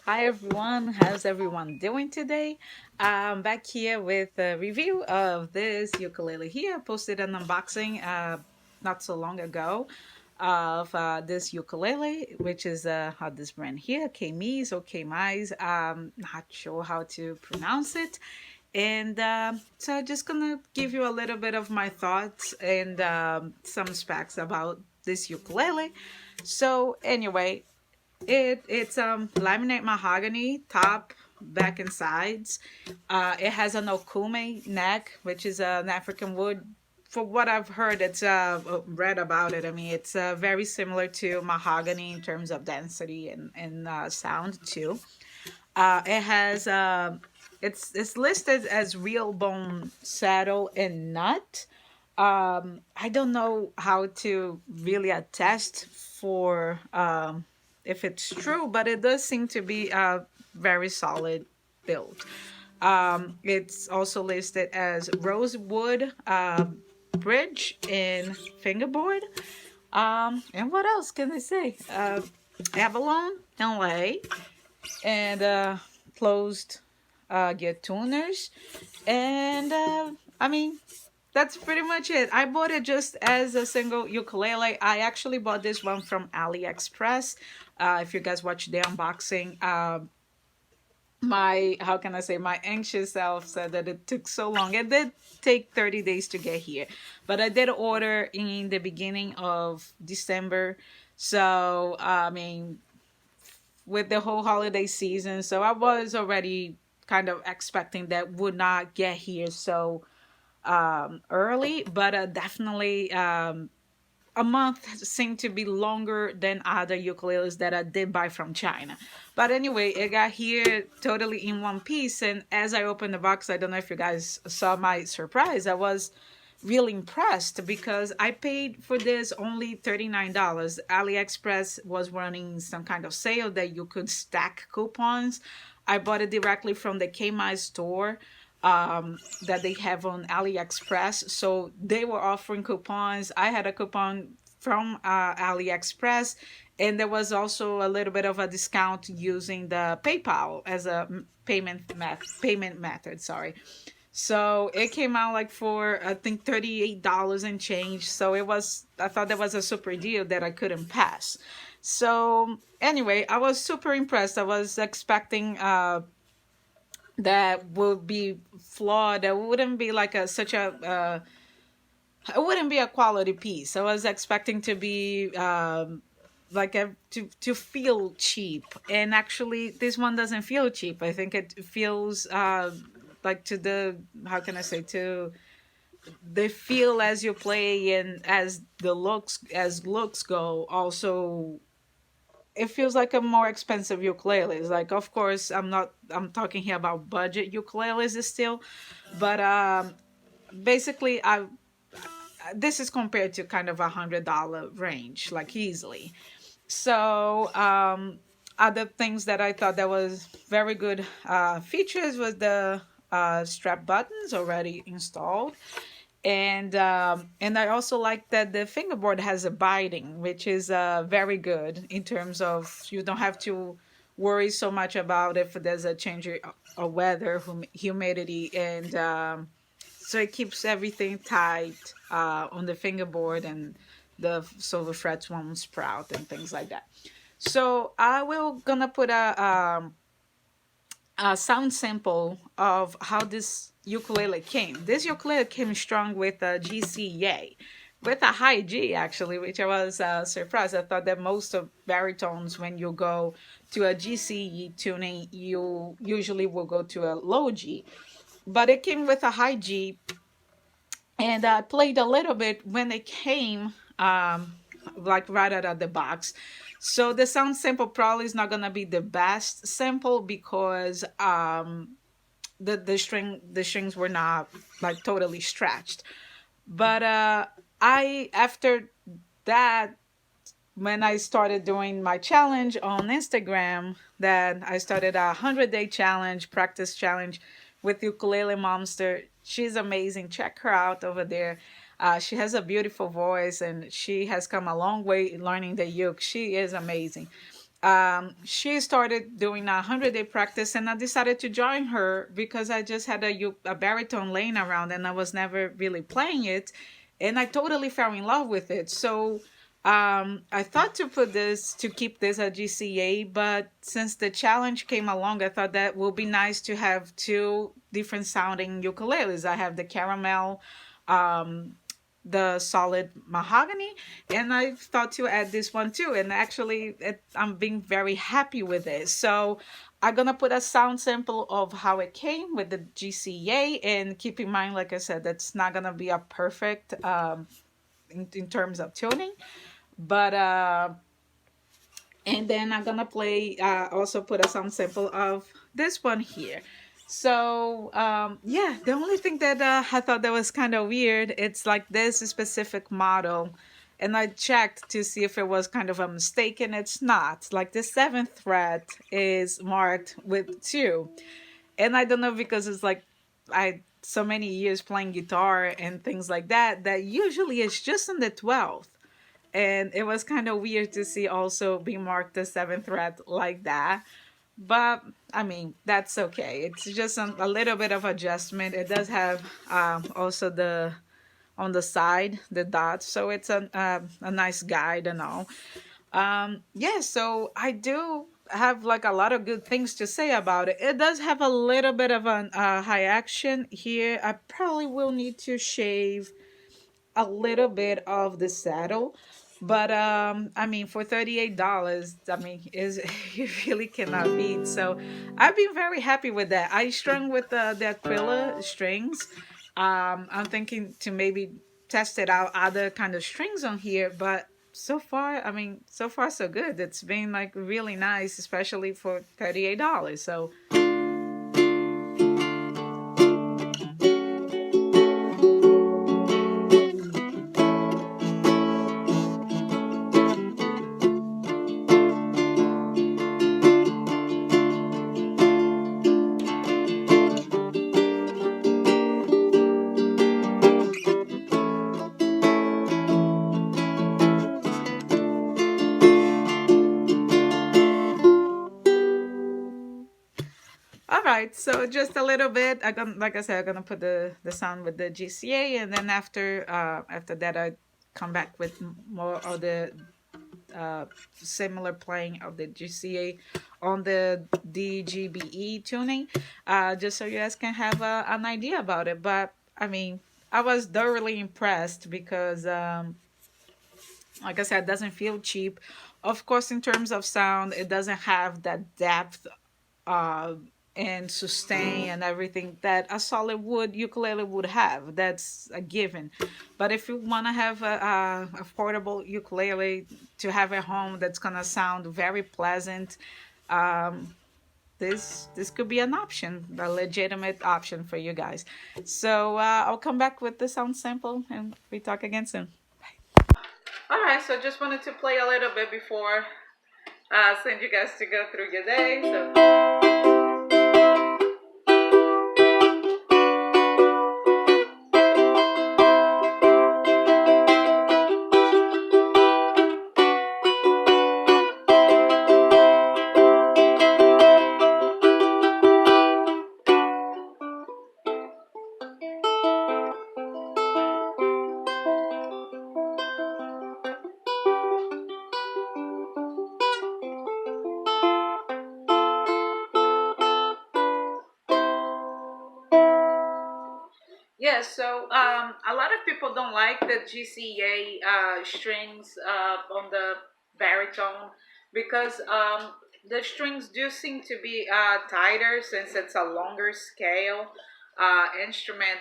Hi everyone, how's everyone doing today? I'm back here with a review of this ukulele here. I posted an unboxing not so long ago of this ukulele, which is this brand here, Kmise or Kmise. Not sure how to pronounce it. And so I'm just gonna give you a little bit of my thoughts and some specs about this ukulele. So anyway, it's laminate mahogany top, back and sides. It has an okume neck, which is an African wood. For what I've heard, it's read about it. I mean, it's very similar to mahogany in terms of density and sound too. It has it's listed as real bone saddle and nut. I don't know how to really attest for if it's true, but it does seem to be a very solid build. It's also listed as rosewood bridge and fingerboard. And what else can I say? Avalon LA and closed gear tuners. And I mean, that's pretty much it. I bought it just as a single ukulele. I actually bought this one from AliExpress. If you guys watch the unboxing, my how can I say, my anxious self said that it took so long. It did take 30 days to get here, but I did order in the beginning of December. So I mean, with the whole holiday season, so I was already kind of expecting that would not get here so early, but definitely a month seemed to be longer than other ukuleles that I did buy from China. But anyway, it got here totally in one piece. And as I opened the box, I don't know if you guys saw my surprise. I was really impressed because I paid for this only $39. AliExpress was running some kind of sale that you could stack coupons. I bought it directly from the Kmart store that they have on AliExpress. So they were offering coupons. I had a coupon from AliExpress, and there was also a little bit of a discount using the PayPal as a payment method. Sorry. So it came out like for I think $38 and change. So it was, I thought that was a super deal that I couldn't pass. So anyway, I was super impressed. I was expecting that would be flawed. That wouldn't be like a such a it wouldn't be a quality piece. I was expecting to be like a to feel cheap, and actually this one doesn't feel cheap. I think it feels like to the, how can I say, to the feel as you play and as looks go also, it feels like a more expensive ukuleles. Like, of course, I'm talking here about budget ukuleles still, but basically, I this is compared to kind of $100 range, like easily. So, other things that I thought that was very good features was the strap buttons already installed, and I also like that the fingerboard has a biting, which is very good in terms of you don't have to worry so much about if there's a change of weather, humidity, and so it keeps everything tight on the fingerboard, and the frets won't sprout and things like that. So I will gonna put a sound sample of how this ukulele came. This ukulele came strong with a GCA, with a high G actually, which I was surprised. I thought that most of baritones, when you go to a GC tuning, you usually will go to a low G, but it came with a high G, and I played a little bit when it came, like right out of the box. So the sound sample probably is not gonna be the best sample because the strings were not like totally stretched. But I after that, when I started doing my challenge on Instagram, that I started a 100-day challenge, practice challenge with Ukulele Monster. She's amazing. Check her out over there. She has a beautiful voice and she has come a long way learning the uke. She is amazing. she started doing a 100-day practice, and I decided to join her because I just had a baritone laying around and I was never really playing it, and I totally fell in love with it. So I thought to keep this a GCA, but since the challenge came along, I thought that would be nice to have two different sounding ukuleles. I have the caramel, um, the solid mahogany, and I thought to add this one too, and actually I'm being very happy with it. So I'm gonna put a sound sample of how it came with the GCA, and keep in mind, like I said, that's not gonna be a perfect in terms of tuning, but and then I'm gonna play also put a sound sample of this one here. So yeah, the only thing that I thought that was kind of weird, it's like this specific model, and I checked to see if it was kind of a mistake, and it's not. Like the seventh fret is marked with two, and I don't know, because it's like I so many years playing guitar and things like that, that usually it's just in the 12th, and it was kind of weird to see also being marked the seventh fret like that. But I mean, that's okay. It's just a little bit of adjustment. It does have also the on the side the dots, so it's a nice guide and all. Yeah, so I do have like a lot of good things to say about it. It does have a little bit of an high action here. I probably will need to shave a little bit of the saddle, but I mean, for $38, I mean, is you really cannot beat. So I've been very happy with that. I strung with the acrylic strings. I'm thinking to maybe test it out other kind of strings on here, but so far, I mean, so far so good. It's been like really nice, especially for $38. So all right, so just a little bit. I gonna, like I said, I'm gonna put the sound with the GCA, and then after that, I come back with more of the uh, similar playing of the GCA on the DGBE tuning, just so you guys can have an idea about it. But I mean, I was thoroughly impressed because, like I said, it doesn't feel cheap. Of course, in terms of sound, it doesn't have that depth uh, and sustain and everything that a solid wood ukulele would have. That's a given. But if you want to have a portable ukulele to have at home that's gonna sound very pleasant, um, this could be an option, a legitimate option for you guys. So I'll come back with the sound sample and we talk again soon. All right, so just wanted to play a little bit before send you guys to go through your day. So. Yeah, so a lot of people don't like the GCA strings on the baritone because the strings do seem to be tighter since it's a longer scale instrument,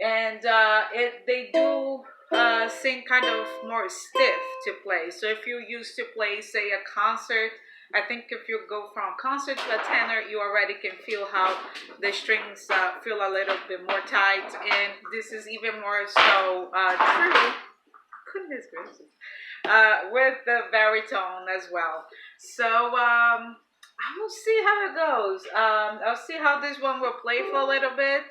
and they do seem kind of more stiff to play. So if you used to play, say, a concert, I think if you go from concert to a tenor, you already can feel how the strings feel a little bit more tight, and this is even more so true. Goodness gracious. With the baritone as well. So I will see how it goes. I'll see how this one will play for a little bit.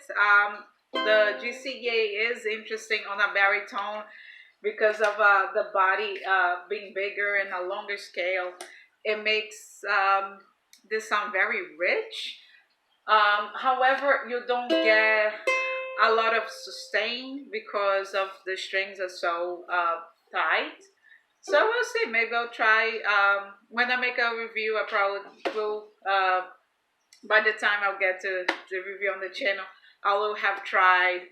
The GCA is interesting on a baritone because of the body being bigger and a longer scale. it makes this sound very rich. However, you don't get a lot of sustain because of the strings are so tight. So we'll see. Maybe I'll try. When I make a review, I probably will. By the time I'll get to the review on the channel, I will have tried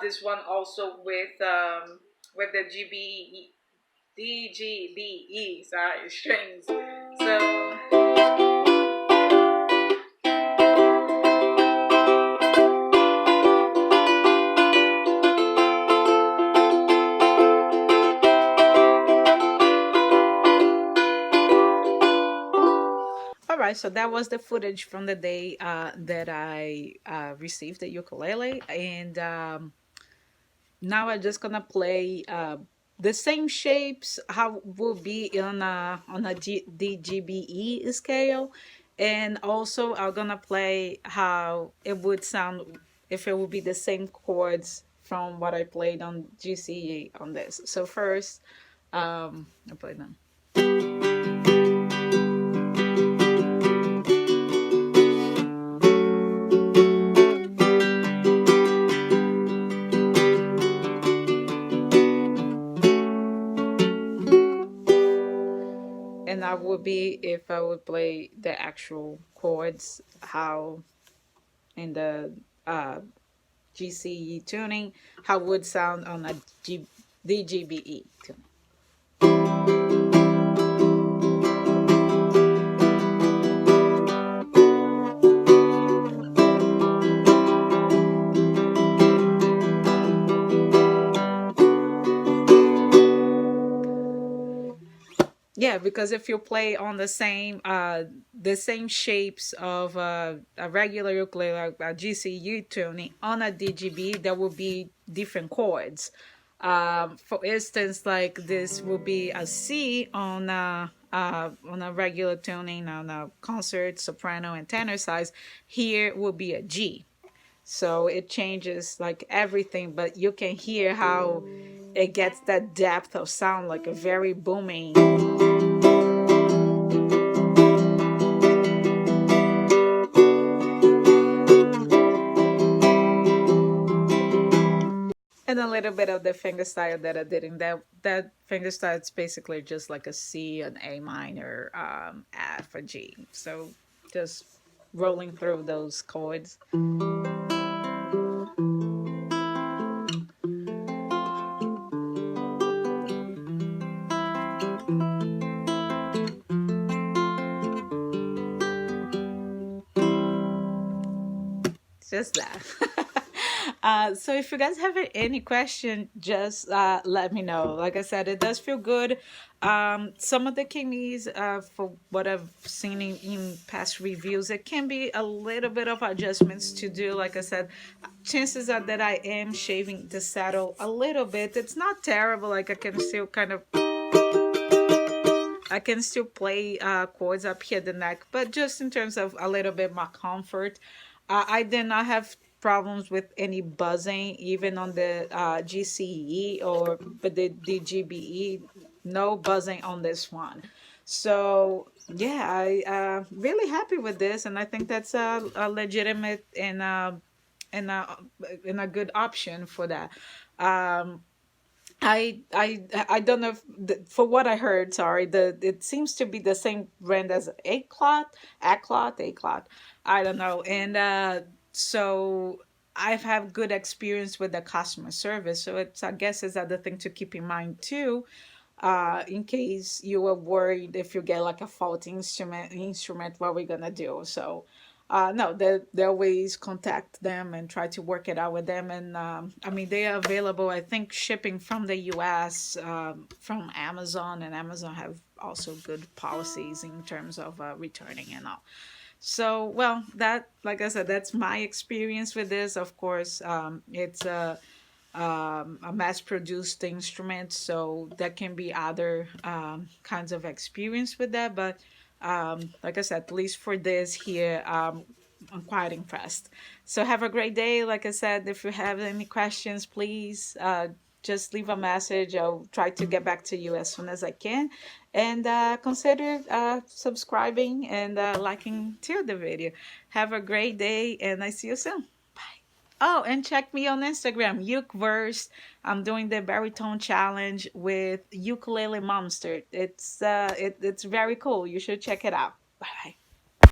this one also with the DGBE, sorry, strings. So all right, so that was the footage from the day that I received the ukulele, and now I'm just gonna play the same shapes how will be on a DGBE scale, and also I'm gonna play how it would sound if it would be the same chords from what I played on GCE on this. So first, I play them. And that would be if I would play the actual chords, how in the uh, GCE tuning, how would sound on a DGBE tuning. Yeah, because if you play on the same shapes of a regular ukulele, like a GCU tuning on a DGB, there will be different chords. For instance, like this will be a C on a regular tuning on a concert, soprano, and tenor size. Here will be a G. So it changes like everything, but you can hear how it gets that depth of sound, like a very booming. And a little bit of the fingerstyle that I did in that fingerstyle, it's basically just like a C, an A minor, F, a G. So just rolling through those chords. Just that. So if you guys have any question, just let me know. Like I said, it does feel good. Some of the Kmise, for what I've seen in past reviews, it can be a little bit of adjustments to do. Like I said, chances are that I am shaving the saddle a little bit. It's not terrible. Like I can still play chords up here the neck, but just in terms of a little bit more comfort, I did not have problems with any buzzing, even on the GCE or but the GBE, no buzzing on this one. So yeah, I really happy with this, and I think that's a legitimate and a and a good option for that. Um, I don't know if for what I heard, sorry, the it seems to be the same brand as A cloth. I don't know. And so I've had good experience with the customer service. So it's I guess is other thing to keep in mind too, in case you were worried if you get like a faulty instrument, what we're gonna do. So no, they always contact them and try to work it out with them. And I mean, they are available, I think, shipping from the US, from Amazon, and Amazon have also good policies in terms of returning and all. So, well, that, like I said, that's my experience with this. Of course, it's a mass-produced instrument, so there can be other kinds of experience with that. But like I said, at least for this here, I'm quite impressed. So have a great day. Like I said, if you have any questions, please just leave a message. I'll try to get back to you as soon as I can. And consider subscribing and liking to the video. Have a great day, and I see you soon. Oh, and check me on Instagram, Ukeverse. I'm doing the baritone challenge with Ukulele Monster. It's very cool. You should check it out. Bye bye.